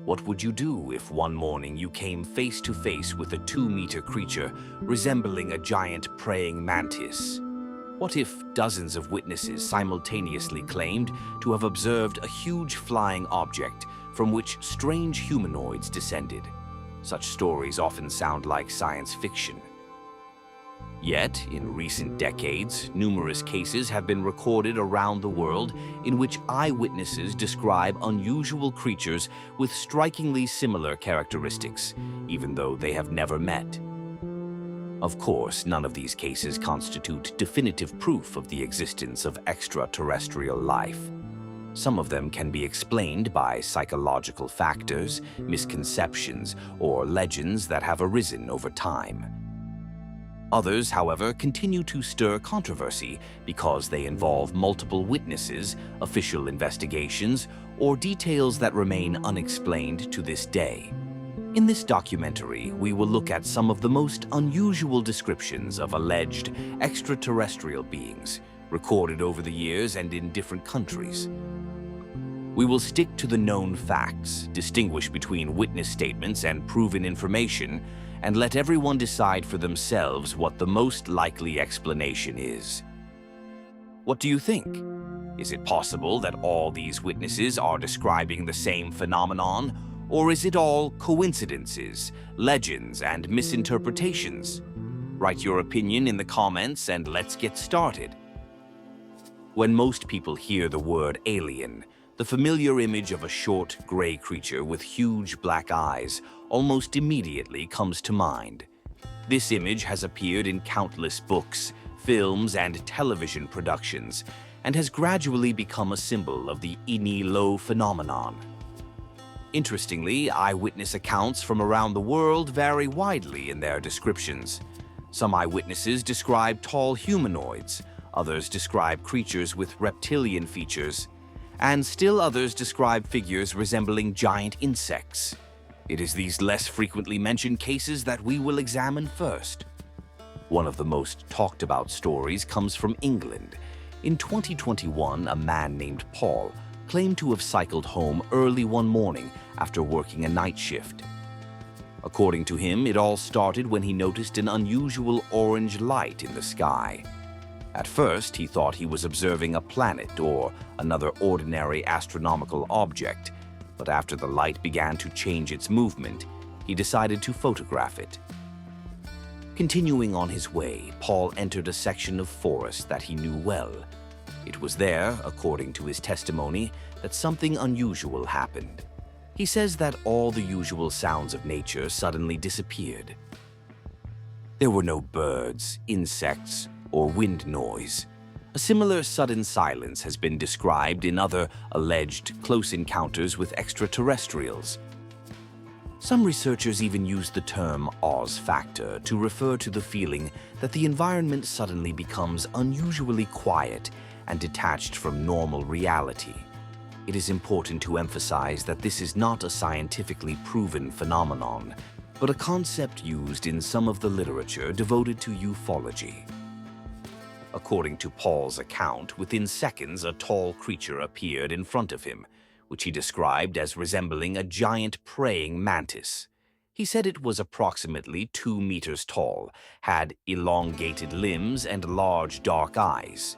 What would you do if one morning you came face to face with a 2-meter creature resembling a giant praying mantis? What if dozens of witnesses simultaneously claimed to have observed a huge flying object from which strange humanoids descended? Such stories often sound like science fiction. Yet, in recent decades, numerous cases have been recorded around the world in which eyewitnesses describe unusual creatures with strikingly similar characteristics, even though they have never met. Of course, none of these cases constitute definitive proof of the existence of extraterrestrial life. Some of them can be explained by psychological factors, misconceptions, or legends that have arisen over time. Others, however, continue to stir controversy because they involve multiple witnesses, official investigations, or details that remain unexplained to this day. In this documentary, we will look at some of the most unusual descriptions of alleged extraterrestrial beings, recorded over the years and in different countries. We will stick to the known facts, distinguish between witness statements and proven information, and let everyone decide for themselves what the most likely explanation is. What do you think? Is it possible that all these witnesses are describing the same phenomenon, or is it all coincidences, legends, and misinterpretations? Write your opinion in the comments and let's get started. When most people hear the word alien, the familiar image of a short, gray creature with huge black eyes almost immediately comes to mind. This image has appeared in countless books, films, and television productions, and has gradually become a symbol of the ENI-LO phenomenon. Interestingly, eyewitness accounts from around the world vary widely in their descriptions. Some eyewitnesses describe tall humanoids, others describe creatures with reptilian features, and still others describe figures resembling giant insects. It is these less frequently mentioned cases that we will examine first. One of the most talked about stories comes from England. In 2021, a man named Paul claimed to have cycled home early one morning after working a night shift. According to him, it all started when he noticed an unusual orange light in the sky. At first, he thought he was observing a planet or another ordinary astronomical object, but after the light began to change its movement, he decided to photograph it. Continuing on his way, Paul entered a section of forest that he knew well. It was there, according to his testimony, that something unusual happened. He says that all the usual sounds of nature suddenly disappeared. There were no birds, insects, or wind noise. A similar sudden silence has been described in other alleged close encounters with extraterrestrials. Some researchers even use the term Oz factor to refer to the feeling that the environment suddenly becomes unusually quiet and detached from normal reality. It is important to emphasize that this is not a scientifically proven phenomenon, but a concept used in some of the literature devoted to ufology. According to Paul's account, within seconds a tall creature appeared in front of him, which he described as resembling a giant praying mantis. He said it was approximately 2 meters tall, had elongated limbs and large dark eyes.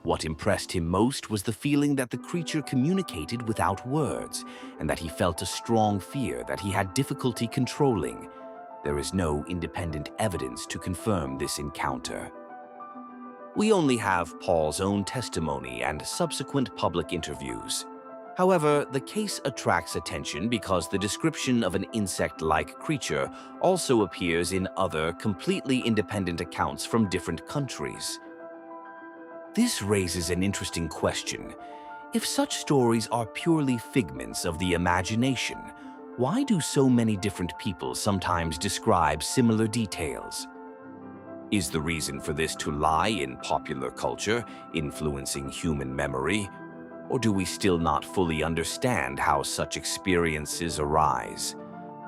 What impressed him most was the feeling that the creature communicated without words, and that he felt a strong fear that he had difficulty controlling. There is no independent evidence to confirm this encounter. We only have Paul's own testimony and subsequent public interviews. However, the case attracts attention because the description of an insect-like creature also appears in other completely independent accounts from different countries. This raises an interesting question. If such stories are purely figments of the imagination, why do so many different people sometimes describe similar details? Is the reason for this to lie in popular culture, influencing human memory? Or do we still not fully understand how such experiences arise?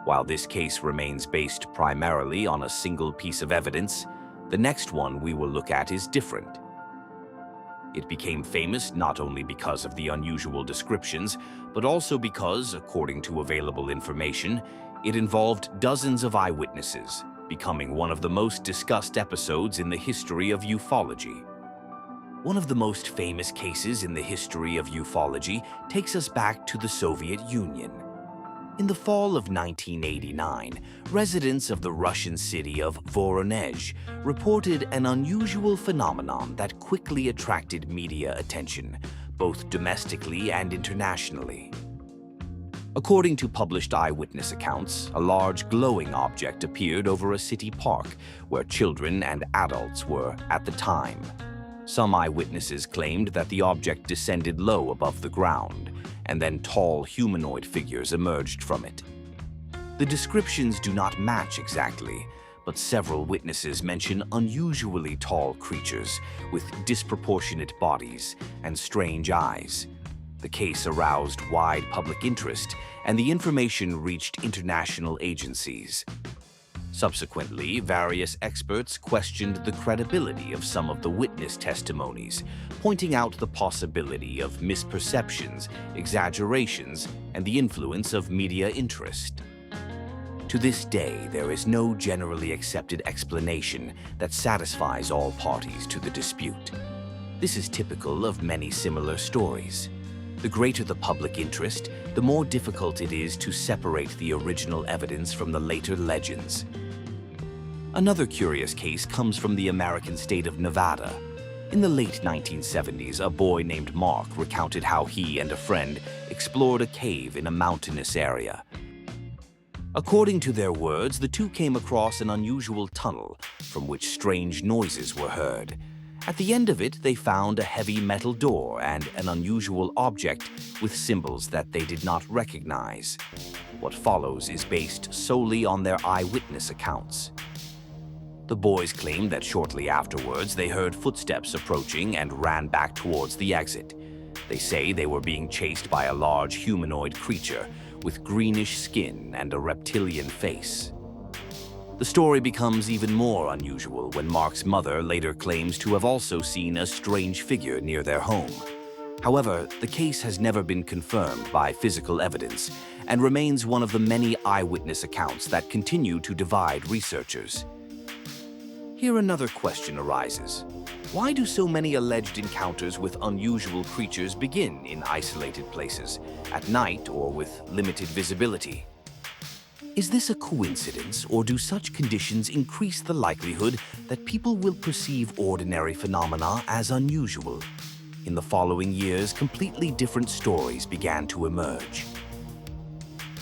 While this case remains based primarily on a single piece of evidence, the next one we will look at is different. It became famous not only because of the unusual descriptions, but also because, according to available information, it involved dozens of eyewitnesses, becoming one of the most discussed episodes in the history of ufology. One of the most famous cases in the history of ufology takes us back to the Soviet Union. In the fall of 1989, residents of the Russian city of Voronezh reported an unusual phenomenon that quickly attracted media attention, both domestically and internationally. According to published eyewitness accounts, a large glowing object appeared over a city park where children and adults were at the time. Some eyewitnesses claimed that the object descended low above the ground, and then tall humanoid figures emerged from it. The descriptions do not match exactly, but several witnesses mention unusually tall creatures with disproportionate bodies and strange eyes. The case aroused wide public interest, and the information reached international agencies. Subsequently, various experts questioned the credibility of some of the witness testimonies, pointing out the possibility of misperceptions, exaggerations, and the influence of media interest. To this day, there is no generally accepted explanation that satisfies all parties to the dispute. This is typical of many similar stories. The greater the public interest, the more difficult it is to separate the original evidence from the later legends. Another curious case comes from the American state of Nevada. In the late 1970s, a boy named Mark recounted how he and a friend explored a cave in a mountainous area. According to their words, the two came across an unusual tunnel from which strange noises were heard. At the end of it, they found a heavy metal door and an unusual object with symbols that they did not recognize. What follows is based solely on their eyewitness accounts. The boys claimed that shortly afterwards they heard footsteps approaching and ran back towards the exit. They say they were being chased by a large humanoid creature with greenish skin and a reptilian face. The story becomes even more unusual when Mark's mother later claims to have also seen a strange figure near their home. However, the case has never been confirmed by physical evidence and remains one of the many eyewitness accounts that continue to divide researchers. Here another question arises. Why do so many alleged encounters with unusual creatures begin in isolated places, at night or with limited visibility? Is this a coincidence, or do such conditions increase the likelihood that people will perceive ordinary phenomena as unusual? In the following years, completely different stories began to emerge.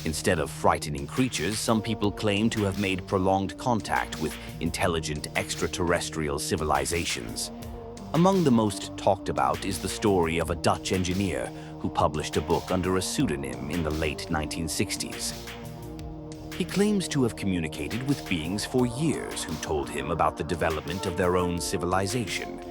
Instead of frightening creatures, some people claim to have made prolonged contact with intelligent extraterrestrial civilizations. Among the most talked about is the story of a Dutch engineer who published a book under a pseudonym in the late 1960s. He claims to have communicated with beings for years who told him about the development of their own civilization.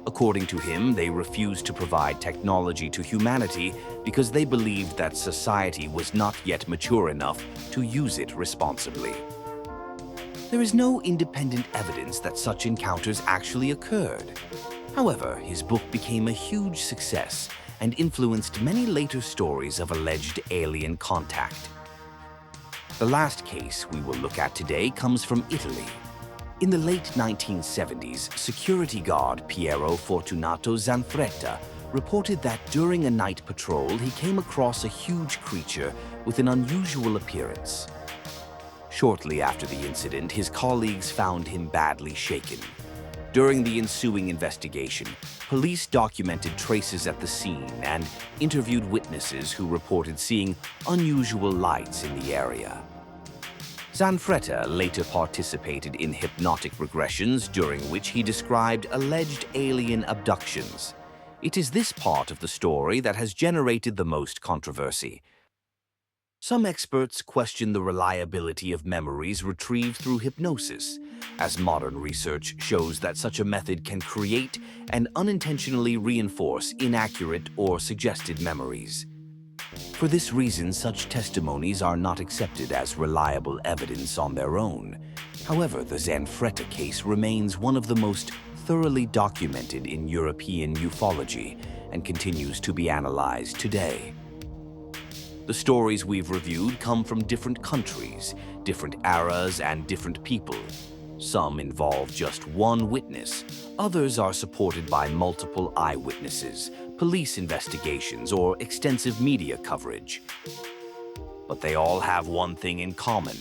According to him, they refused to provide technology to humanity because they believed that society was not yet mature enough to use it responsibly. There is no independent evidence that such encounters actually occurred. However, his book became a huge success and influenced many later stories of alleged alien contact. The last case we will look at today comes from Italy. In the late 1970s, security guard Piero Fortunato Zanfretta reported that during a night patrol he came across a huge creature with an unusual appearance. Shortly after the incident, his colleagues found him badly shaken. During the ensuing investigation, police documented traces at the scene and interviewed witnesses who reported seeing unusual lights in the area. Zanfretta later participated in hypnotic regressions during which he described alleged alien abductions. It is this part of the story that has generated the most controversy. Some experts question the reliability of memories retrieved through hypnosis, as modern research shows that such a method can create and unintentionally reinforce inaccurate or suggested memories. For this reason, such testimonies are not accepted as reliable evidence on their own. However, the Zanfretta case remains one of the most thoroughly documented in European ufology and continues to be analyzed today. The stories we've reviewed come from different countries, different eras, and different people. Some involve just one witness, others are supported by multiple eyewitnesses, police investigations, or extensive media coverage. But they all have one thing in common.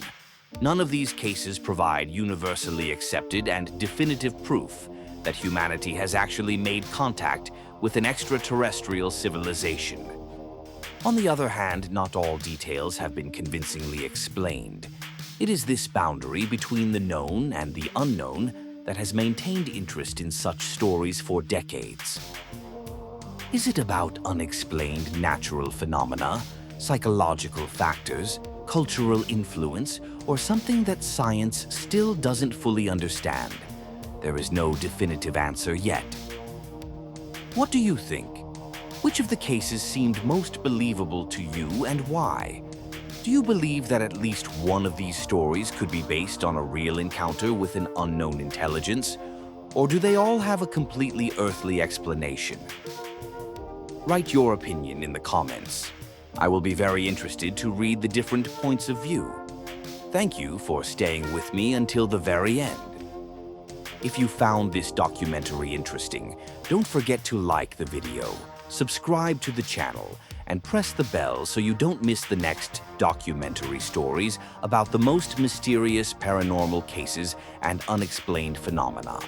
None of these cases provide universally accepted and definitive proof that humanity has actually made contact with an extraterrestrial civilization. On the other hand, not all details have been convincingly explained. It is this boundary between the known and the unknown that has maintained interest in such stories for decades. Is it about unexplained natural phenomena, psychological factors, cultural influence, or something that science still doesn't fully understand? There is no definitive answer yet. What do you think? Which of the cases seemed most believable to you and why? Do you believe that at least one of these stories could be based on a real encounter with an unknown intelligence? Or do they all have a completely earthly explanation? Write your opinion in the comments. I will be very interested to read the different points of view. Thank you for staying with me until the very end. If you found this documentary interesting, don't forget to like the video, subscribe to the channel, and press the bell so you don't miss the next documentary stories about the most mysterious paranormal cases and unexplained phenomena.